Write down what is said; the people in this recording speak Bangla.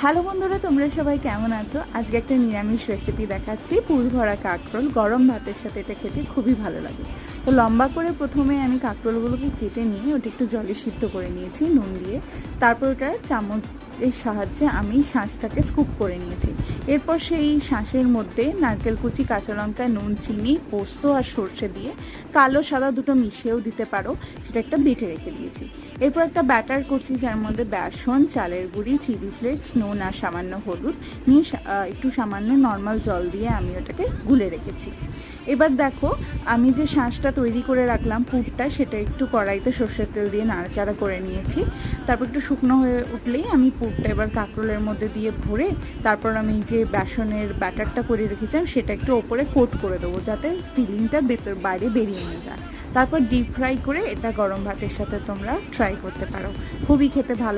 হ্যালো বন্ধুরা, তোমরা সবাই কেমন আছো? আজকে একটা নিরামিষ রেসিপি দেখাচ্ছি, পুর ভরা কাঁকরোল। গরম ভাতের সাথে এটা খেতে খুবই ভালো লাগে। তো লম্বা করে প্রথমে আমি কাঁকরোলগুলোকে কেটে নিয়ে ওটা একটু জলে সিদ্ধ করে নিয়েছি নুন দিয়ে। তারপর ওটা চামচের সাহায্যে আমি শাঁসটাকে স্কুপ করে নিয়েছি। এরপর সেই শাঁসের মধ্যে নারকেল কুচি, কাঁচা লঙ্কা, নুন, চিনি, পোস্ত আর সর্ষে দিয়ে কালো সাদা দুটো মিশিয়েও দিতে পারো, সেটা একটা বেটে রেখে দিয়েছি। এরপর একটা ব্যাটার করছি, যার মধ্যে বেসন, চালের গুঁড়ি, চিলি ফ্লেক্স, নুন আর সামান্য হলুদ নিয়ে একটু সামান্য নর্মাল জল দিয়ে আমি ওটাকে গুলে রেখেছি। এবার দেখো, আমি যে শাঁসটা তৈরি করে রাখলাম পুরটা, সেটা একটু কড়াইতে সর্ষের তেল দিয়ে নাড়াচাড়া করে নিয়েছি। তারপর একটু শুকনো হয়ে উঠলেই আমি পুরটা এবার কাঁকরোলের মধ্যে দিয়ে ভরে তারপর আমি যে বেসনের ব্যাটারটা করে রেখেছিলাম সেটা একটু ওপরে কোট করে দেবো, যাতে ফিলিংটা বাইরে বেরিয়ে নিয়ে যায়। তারপর ডিপ ফ্রাই করে এটা গরম ভাতের সাথে তোমরা ট্রাই করতে পারো, খুবই খেতে ভালো।